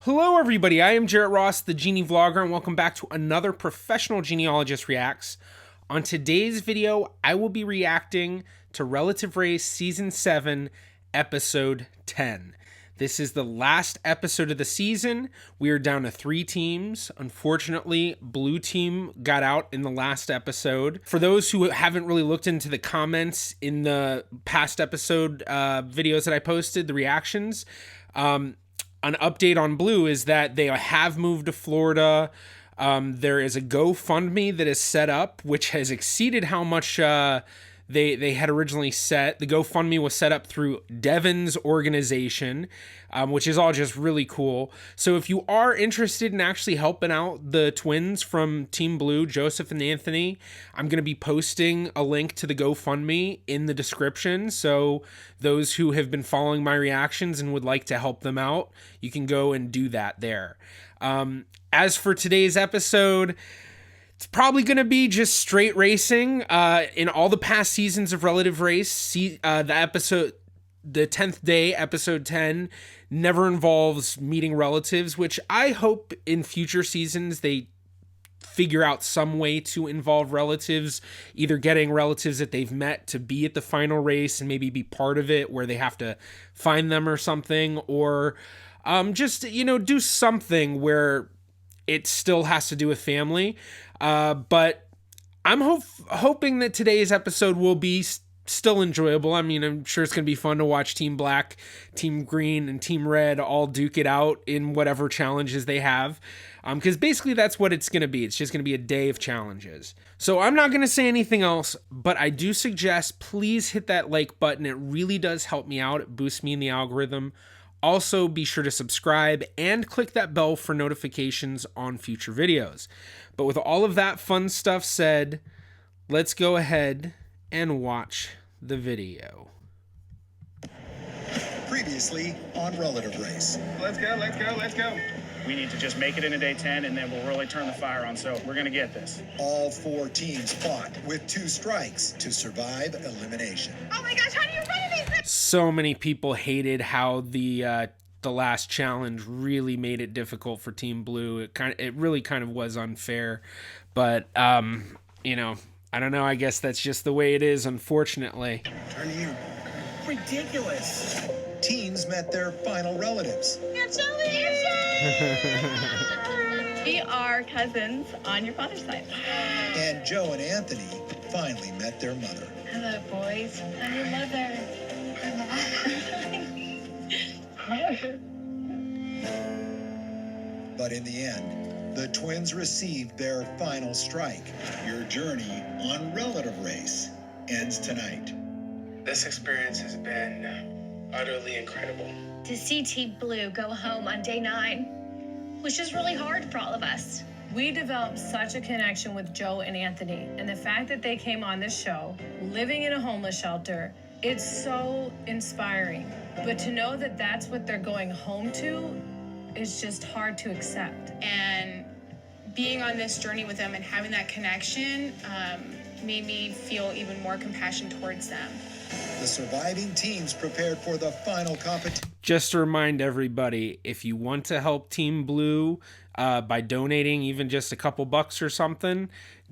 Hello everybody, I am Jarrett Ross, the GeneaVlogger, and welcome back to another Professional Genealogist Reacts. On today's video, I will be reacting to Relative Race Season 7, Episode 10. This is the last episode of the season. We are down to 3 teams. Unfortunately, Blue Team got out in the last episode. For those who haven't really looked into the comments in the past episode videos that I posted, the reactions, an update on Blue is that they have moved to Florida. There is a GoFundMe that is set up, which has exceeded how much they had originally set. The GoFundMe was set up through Devin's organization, which is all just really cool. So if you are interested in actually helping out the twins from Team Blue, Joseph and Anthony, I'm going to be posting a link to the GoFundMe in the description. So those who have been following my reactions and would like to help them out, you can go and do that there. As for today's episode, it's probably going to be just straight racing. In all the past seasons of Relative Race, the 10th day, episode 10, never involves meeting relatives, which I hope in future seasons they figure out some way to involve relatives, either getting relatives that they've met to be at the final race and maybe be part of it where they have to find them or something, or just, do something where it still has to do with family. But I'm hoping that today's episode will be still enjoyable. I mean, I'm sure it's going to be fun to watch Team Black, Team Green, and Team Red all duke it out in whatever challenges they have. Because basically that's what it's going to be. It's just going to be a day of challenges. So I'm not going to say anything else, but I do suggest please hit that like button. It really does help me out. It boosts me in the algorithm. Also, be sure to subscribe and click that bell for notifications on future videos. But with all of that fun stuff said, let's go ahead and watch the video. Previously on Relative Race. Let's go. We need to just make it into day 10, and then we'll really turn the fire on, so we're going to get this. All 4 teams fought with 2 strikes to survive elimination. Oh my gosh, how do you run these things? So many people hated how the last challenge really made it difficult for Team Blue. It really kind of was unfair, but I don't know. I guess that's just the way it is, unfortunately. Turn to you. Ridiculous. Teams met their final relatives. We are cousins on your father's side. And Joe and Anthony finally met their mother. Hello, boys. I'm your mother. But in the end, the twins received their final strike. Your journey on Relative Race ends tonight. This experience has been utterly incredible. To see Team Blue go home on day 9 was just really hard for all of us. We developed such a connection with Joe and Anthony, and the fact that they came on this show, living in a homeless shelter, it's so inspiring. But to know that that's what they're going home to is just hard to accept. And being on this journey with them and having that connection made me feel even more compassion towards them. The surviving teams prepared for the final competition. Just to remind everybody, if you want to help Team Blue by donating even just a couple bucks or something,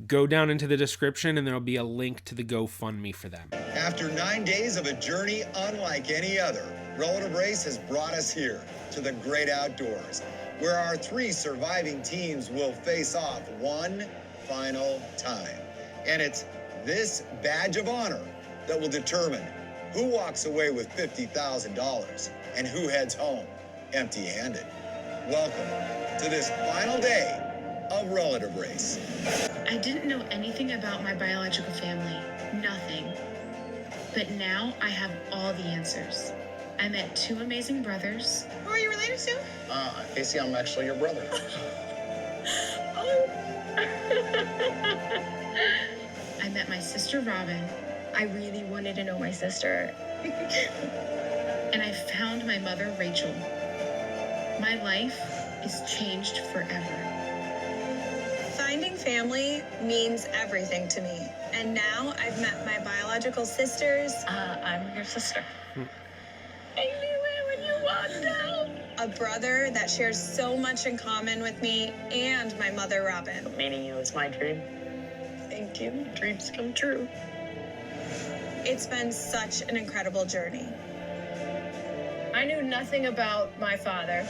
go down into the description and there'll be a link to the GoFundMe for them. After 9 days of a journey unlike any other, Relative Race has brought us here to the great outdoors, where our 3 surviving teams will face off one final time. And it's this badge of honor that will determine who walks away with $50,000 and who heads home empty-handed. Welcome to this final day of Relative Race. I didn't know anything about my biological family, nothing. But now I have all the answers. I met 2 amazing brothers. Who are you related to? Casey, I'm actually your brother. Oh. I met my sister Robin. I really wanted to know my sister. And I found my mother Rachel. My life is changed forever. Finding family means everything to me. And now I've met my biological sisters. I'm your sister. I knew it when you walked out. A a brother that shares so much in common with me, and my mother, Robin. Meeting you is my dream. Thank you. Dreams come true. It's been such an incredible journey. I knew nothing about my father,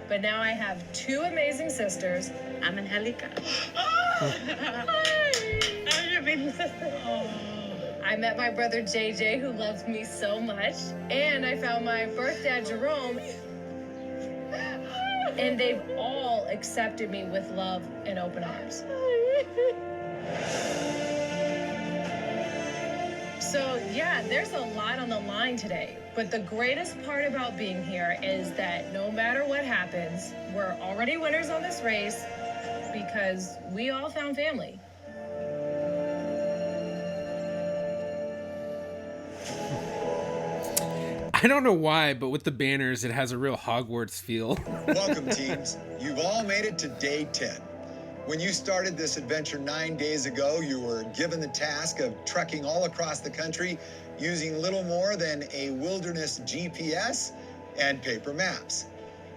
but now I have 2 amazing sisters. I'm Angelica. Hi! I'm your baby sister. I met my brother JJ, who loves me so much, and I found my birth dad Jerome, and they've all accepted me with love and open arms. So yeah, there's a lot on the line today, but the greatest part about being here is that no matter what happens, we're already winners on this race because we all found family. I don't know why, but with the banners, it has a real Hogwarts feel. Welcome, teams. You've all made it to day 10. When you started this adventure 9 days ago, you were given the task of trekking all across the country using little more than a wilderness GPS and paper maps.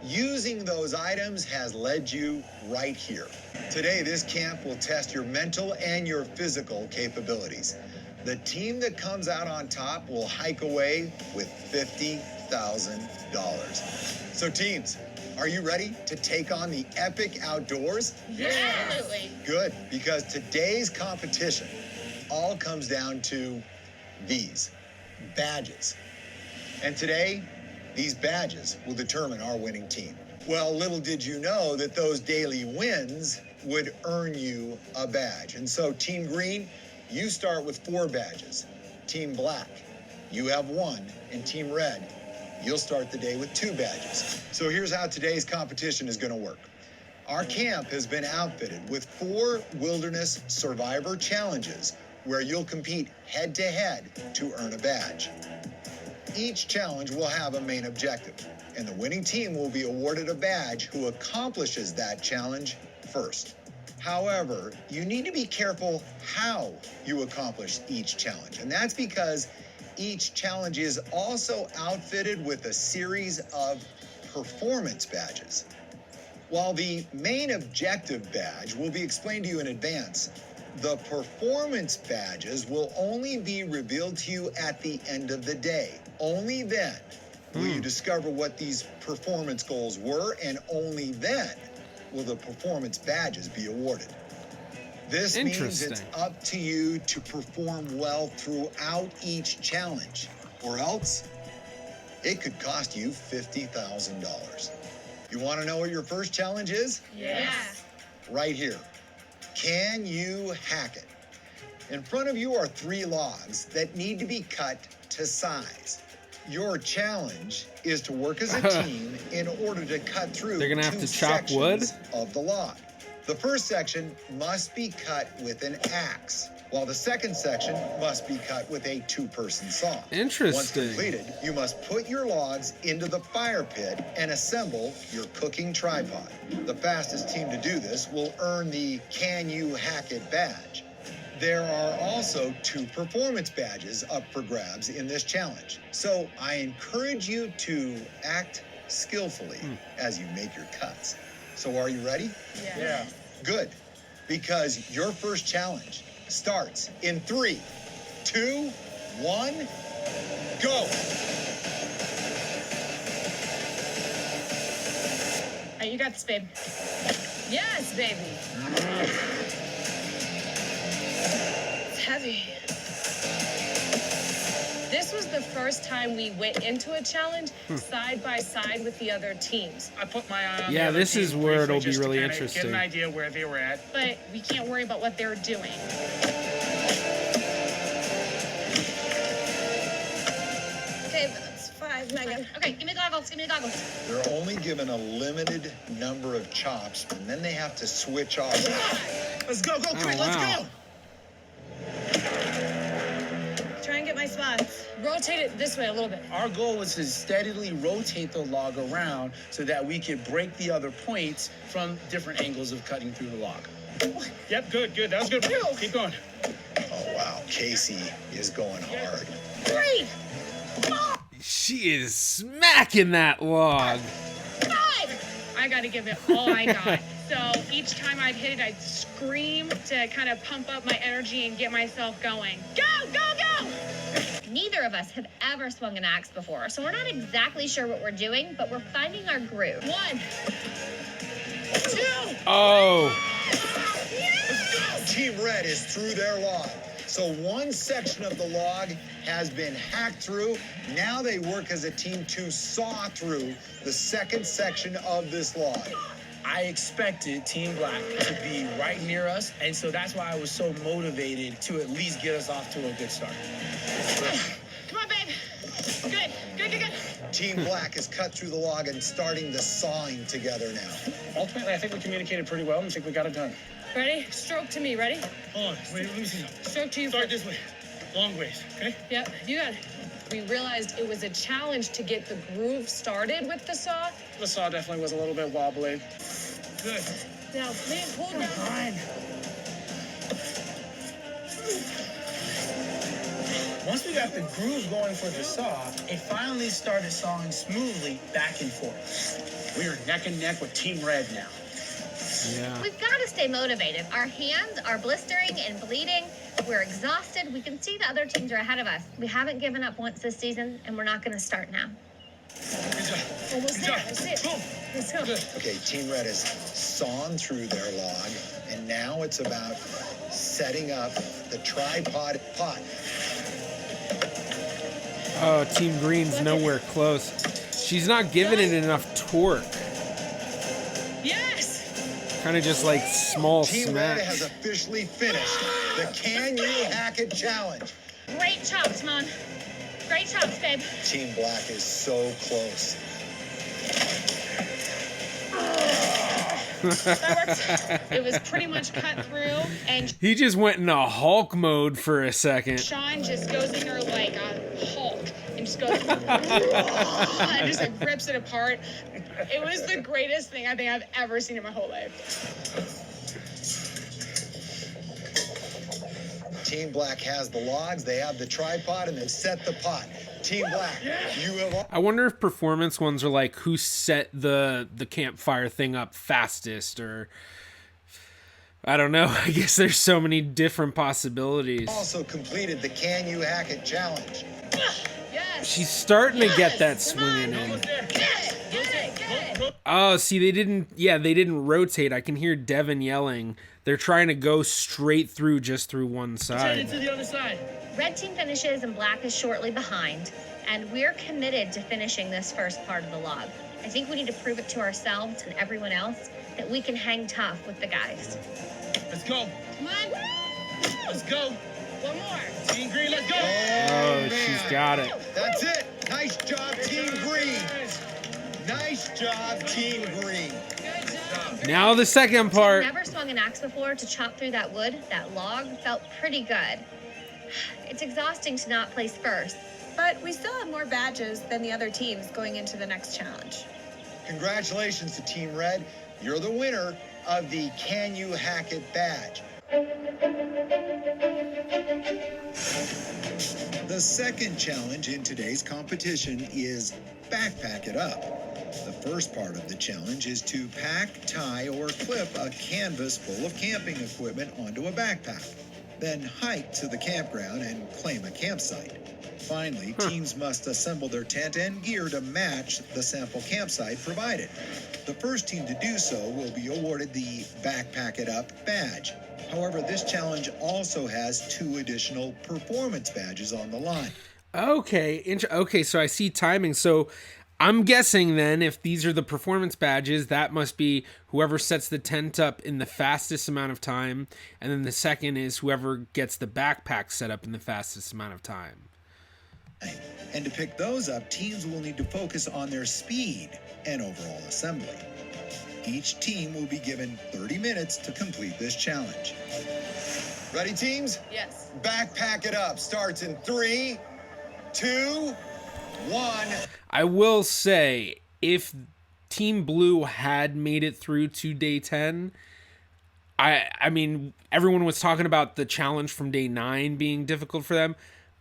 Using those items has led you right here. Today, this camp will test your mental and your physical capabilities. The team that comes out on top will hike away with $50,000. So teams, are you ready to take on the epic outdoors? Yes. Good, because today's competition all comes down to these badges. And today, these badges will determine our winning team. Well, little did you know that those daily wins would earn you a badge. And so Team Green, you start with 4 badges. Team Black, you have 1. And Team Red, you'll start the day with 2 badges. So here's how today's competition is going to work. Our camp has been outfitted with 4 wilderness survivor challenges where you'll compete head-to-head to earn a badge. Each challenge will have a main objective, and the winning team will be awarded a badge who accomplishes that challenge first. However, you need to be careful how you accomplish each challenge, and that's because each challenge is also outfitted with a series of performance badges. While the main objective badge will be explained to you in advance, the performance badges will only be revealed to you at the end of the day. Only then will you discover what these performance goals were, and only then will the performance badges be awarded. This means it's up to you to perform well throughout each challenge, or else it could cost you $50,000. You want to know what your first challenge is? Yes. Right here. Can you hack it? In front of you are 3 logs that need to be cut to size. Your challenge is to work as a team in order to cut through They're gonna have 2 to chop wood of the log. The first section must be cut with an axe, while the second section must be cut with a 2-person saw. Interesting. Once completed, you must put your logs into the fire pit and assemble your cooking tripod. The fastest team to do this will earn the Can You Hack It badge. There are also 2 performance badges up for grabs in this challenge. So I encourage you to act skillfully as you make your cuts. So are you ready? Yeah. Good, because your first challenge starts in 3, 2, 1, go. Hey, you got this, babe. Yes, baby. It's heavy. This was the first time we went into a challenge side by side with the other teams. I put my eye on Yeah, the other this team is where briefly it'll be just to really kinda interesting. Get an idea where they were at. But we can't worry about what they're doing. Okay, that's 5, Megan. Okay, give me the goggles, give me the goggles. They're only given a limited number of chops, and then they have to switch off. Let's go, quick, let's wow. go. Try and get my spots. Rotate it this way a little bit. Our goal was to steadily rotate the log around so that we could break the other points from different angles of cutting through the log. Yep, good. That was good. Keep going. Oh, wow. Casey is going hard. Great! She is smacking that log. I got to give it all I got. So each time I'd hit it, I'd scream to kind of pump up my energy and get myself going. Go, go, go! Neither of us have ever swung an axe before, so we're not exactly sure what we're doing, but we're finding our groove. 1, 2. Oh. Team Red is through their log. So one section of the log has been hacked through. Now they work as a team to saw through the second section of this log. I expected Team Black to be right near us, and so that's why I was so motivated to at least get us off to a good start. Come on, babe. Good, good, good, good. Team Black has cut through the log and starting the sawing together now. Ultimately, I think we communicated pretty well and I think we got it done. Ready? Stroke to me. Ready? Hold on. Wait, let me see something. Stroke to you. Start this way. Long ways, okay? Yep, you got it. We realized it was a challenge to get the groove started with the saw. The saw definitely was a little bit wobbly. Good. Now, man, pull down. Fine. Once we got the groove going for the saw, it finally started sawing smoothly back and forth. We are neck and neck with Team Red now. Yeah. We've got to stay motivated. Our hands are blistering and bleeding. We're exhausted. We can see the other teams are ahead of us. We haven't given up once this season, and we're not going to start now. Good job. Almost there. That's it. Boom. Let's go. Okay, Team Red has sawn through their log, and now it's about setting up the tripod pot. Oh, Team Green's nowhere close. She's not giving it enough torque. Yes. Kind of just like small Team Red smacks. has officially finished the Can You Hack It Challenge. Great chops, Mom. Great chops, babe. Team Black is so close. That worked. It was pretty much cut through, and He just went into Hulk mode for a second. Sean just goes in there like a Hulk and just goes and just like rips it apart. It was the greatest thing I think I've ever seen in my whole life. Team Black has the logs, they have the tripod, and they set the pot. Team Black, you have... I wonder if performance ones are like who set the campfire thing up fastest, or I don't know. I guess there's so many different possibilities. Also completed the Can You Hack It Challenge. Yes. She's starting to get that swinging in. Get it. Get it. Oh, see, they didn't rotate. I can hear Devin yelling. They're trying to go straight through, just through one side. To the other side. Red team finishes and black is shortly behind, and we're committed to finishing this first part of the log. I think we need to prove it to ourselves and everyone else that we can hang tough with the guys. Let's go. Come on. Let's go. One more. Team Green, let's go. Oh, she's got it. That's it. Nice job, Team Green. Nice job, Team Green. Good job. Now the second part. Never swung an axe before. To chop through that wood, that log, felt pretty good. It's exhausting to not place first. But we still have more badges than the other teams going into the next challenge. Congratulations to Team Red. You're the winner of the Can You Hack It badge. The second challenge in today's competition is Backpack It Up. The first part of the challenge is to pack, tie, or clip a canvas full of camping equipment onto a backpack. Then hike to the campground and claim a campsite. Finally, teams must assemble their tent and gear to match the sample campsite provided. The first team to do so will be awarded the Backpack It Up badge. However, this challenge also has 2 additional performance badges on the line. Okay, okay, so I see timing. So I'm guessing then if these are the performance badges, that must be whoever sets the tent up in the fastest amount of time, and then the second is whoever gets the backpack set up in the fastest amount of time. And to pick those up, teams will need to focus on their speed and overall assembly. Each team will be given 30 minutes to complete this challenge. Ready, teams? Yes. Backpack It Up starts in 3, 2, 1. I will say, if Team Blue had made it through to day 10, I mean, everyone was talking about the challenge from day 9 being difficult for them.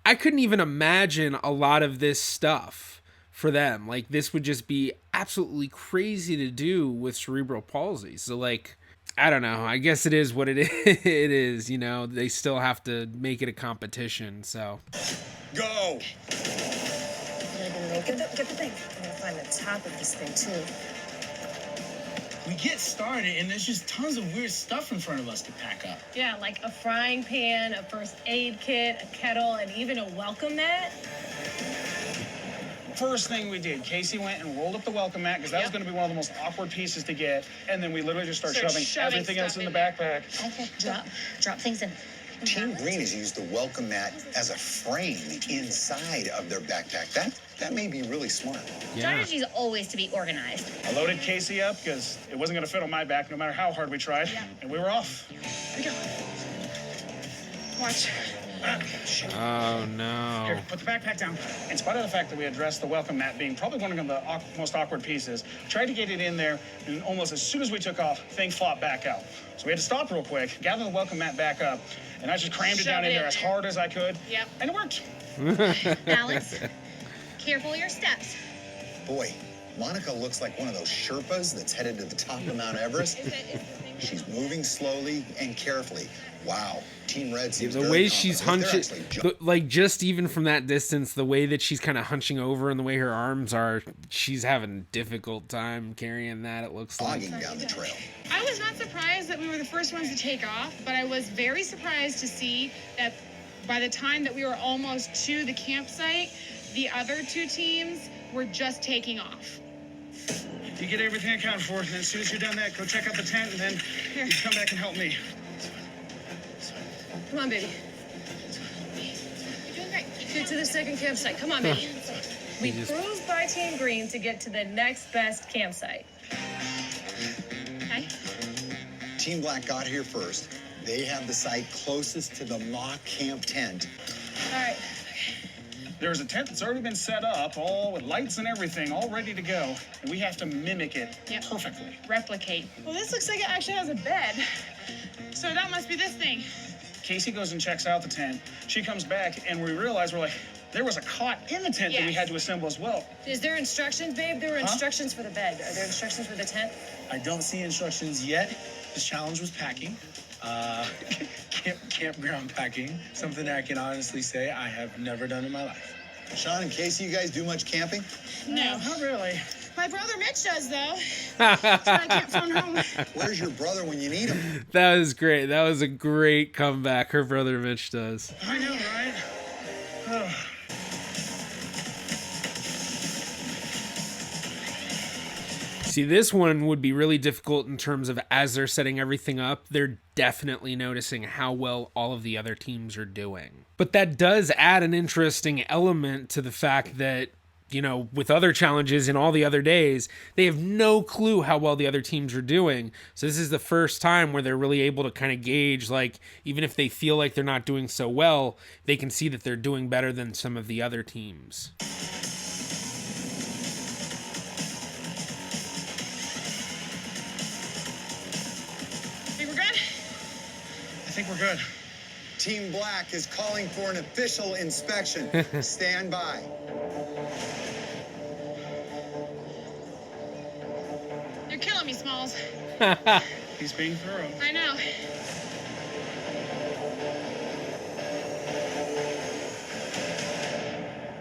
I couldn't even imagine a lot of this stuff for them. Like, this would just be absolutely crazy to do with cerebral palsy. So, like, I don't know. I guess it is what it is. It is, you know, they still have to make it a competition, so. Go! Get the thing. I'm gonna find the top of this thing, too. We get started, and there's just tons of weird stuff in front of us to pack up. Yeah, like a frying pan, a first aid kit, a kettle, and even a welcome mat. First thing we did, Casey went and rolled up the welcome mat because that was going to be one of the most awkward pieces to get. And then we literally just started shoving everything else in the backpack. Okay, drop things in. Team Green has used the welcome mat as a frame inside of their backpack. That may be really smart. Strategy is always to be organized. I loaded Casey up because it wasn't going to fit on my back no matter how hard we tried. Yeah. And we were off. Here we go. Watch. Oh, no. Here, put the backpack down. In spite of the fact that we addressed the welcome mat being probably one of the most awkward pieces, tried to get it in there, and almost as soon as we took off, thing flopped back out. So we had to stop real quick, gather the welcome mat back up, and I just crammed it down in there as hard as I could. Yep. And it worked. Alex, careful your steps. Boy, Monica looks like one of those Sherpas that's headed to the top of Mount Everest. She's moving slowly and carefully. Wow. Team Red seems the way she's hunching, like, just even from that distance, the way that she's kind of hunching over and the way her arms are, she's having a difficult time carrying that, it looks like. Down the trail. I was not surprised that we were the first ones to take off, but I was very surprised to see that by the time that we were almost to the campsite, the other two teams were just taking off. You get everything accounted for, and then as soon as you're done that, go check out the tent, and then you come back and help me. Come on, baby. You're doing great. Get to the second campsite. Come on, baby. We cruised by Team Green to get to the next best campsite. Okay. Team Black got here first. They have the site closest to the mock camp tent. All right. There's a tent that's already been set up, all with lights and everything, all ready to go. And we have to mimic it perfectly. Replicate. Well, this looks like it actually has a bed. So that must be this thing. Casey goes and checks out the tent. She comes back, and we realize there was a cot in the tent that we had to assemble as well. Is there instructions, babe? There were instructions for the bed. Are there instructions for the tent? I don't see instructions yet. The challenge was packing. Campground packing. Something that I can honestly say I have never done in my life. Sean and Casey, you guys do much camping? No. Not really. My brother Mitch does, though. So I can't phone home. Where's your brother when you need him? That was great. That was a great comeback. Her brother Mitch does. I know, right? Oh. See, this one would be really difficult in terms of as they're setting everything up, they're definitely noticing how well all of the other teams are doing. But that does add an interesting element to the fact that, you know, with other challenges in all the other days, they have no clue how well the other teams are doing. So this is the first time where they're really able to kind of gauge, like, even if they feel like they're not doing so well, they can see that they're doing better than some of the other teams. I think we're good. Team Black is calling for an official inspection. Stand by. You're killing me, Smalls. He's being thorough. I know.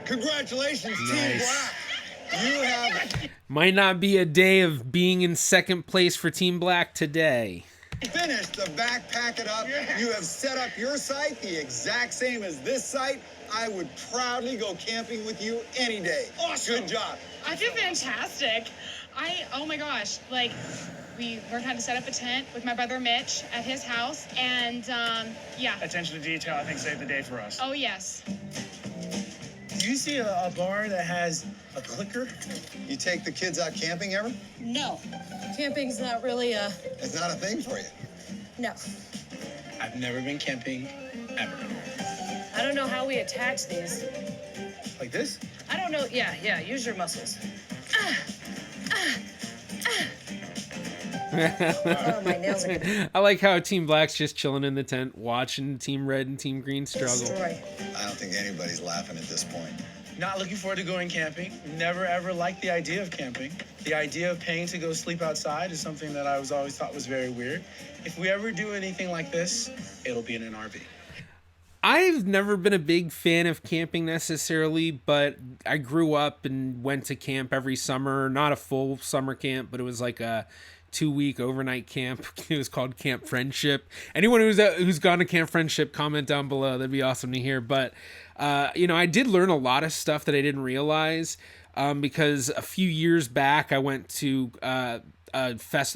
Congratulations, Team Black. You have might not be a day of being in second place for Team Black today. finished the backpack it up. Yes. You have set up your site the exact same as this site. I would proudly go camping with you any day. Awesome. Good job. I feel fantastic. Oh my gosh, like, we learned how to set up a tent with my brother Mitch at his house, and yeah. Attention to detail, I think, saved the day for us. Oh, yes. Do you see a bar that has a clicker? You take the kids out camping ever? No. Camping's not really a... It's not a thing for you? No. I've never been camping, ever. I don't know how we attach these. Like this? I don't know. Yeah, use your muscles. Oh, my nails are good. I like how Team Black's just chilling in the tent, watching Team Red and Team Green struggle. I don't think anybody's laughing at this point. Not looking forward to going camping. Never ever liked the idea of camping. The idea of paying to go sleep outside is something that I was always thought was very weird. If we ever do anything like this, it'll be in an RV. I've never been a big fan of camping necessarily, but I grew up and went to camp every summer. Not a full summer camp, but it was like a 2-week overnight camp. It was called Camp Friendship. Anyone who's gone to Camp Friendship, comment down below. That'd be awesome to hear. But I did learn a lot of stuff that I didn't realize because a few years back I went to a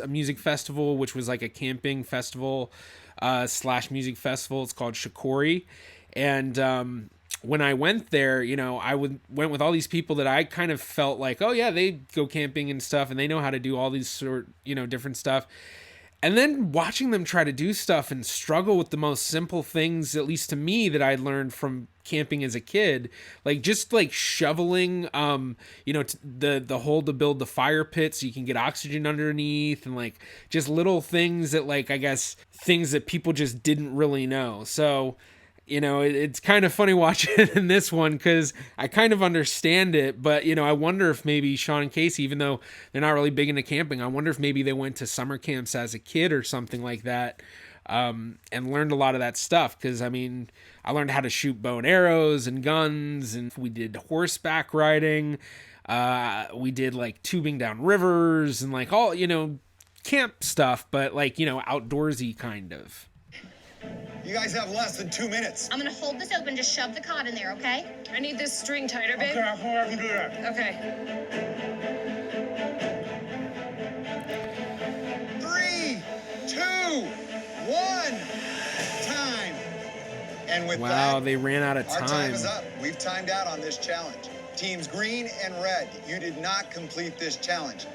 music festival, which was like a camping festival / music festival. It's called Shikori. And when I went there, I went with all these people that I kind of felt like, oh yeah, they go camping and stuff and they know how to do all these different stuff. And then watching them try to do stuff and struggle with the most simple things, at least to me, that I learned from camping as a kid, like just like shoveling, the hole to build the fire pit so you can get oxygen underneath, and like just little things that, like, I guess things that people just didn't really know. So, it's kind of funny watching it in this one because I kind of understand it, but, I wonder if maybe Sean and Casey, even though they're not really big into camping, I wonder if maybe they went to summer camps as a kid or something like that, and learned a lot of that stuff. Because, I learned how to shoot bow and arrows and guns, and we did horseback riding. We did, like, tubing down rivers and, like, all, camp stuff, but, like, outdoorsy kind of. You guys have less than 2 minutes. I'm gonna hold this open, just shove the cod in there, okay? I need this string tighter, babe. Okay, I can do that. Okay. 3, 2, 1, time. And with Wow, they ran out of our time. time is up. We've timed out on this challenge. Teams green and red, you did not complete this challenge.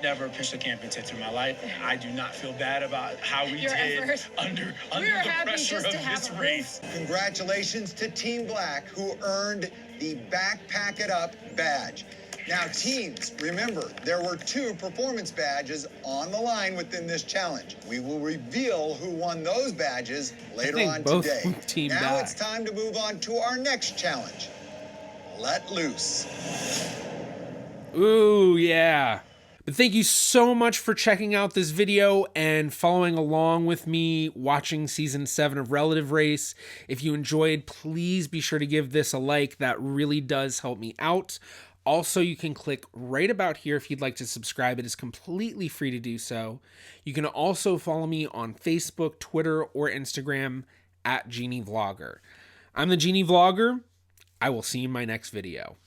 Never pitched a camping tent in my life. I do not feel bad about how we Your did effort. under We were the happy pressure just of to have this a race. Congratulations to Team Black, who earned the Backpack It Up badge. Now, teams, remember, there were 2 performance badges on the line within this challenge. We will reveal who won those badges later on today. Now it's time to move on to our next challenge. Let loose. Ooh, yeah. But thank you so much for checking out this video and following along with me watching season 7 of Relative Race. If you enjoyed, please be sure to give this a like. That really does help me out. Also, you can click right about here if you'd like to subscribe. It is completely free to do so. You can also follow me on Facebook, Twitter, or Instagram at GeneaVlogger. I'm the GeneaVlogger. I will see you in my next video.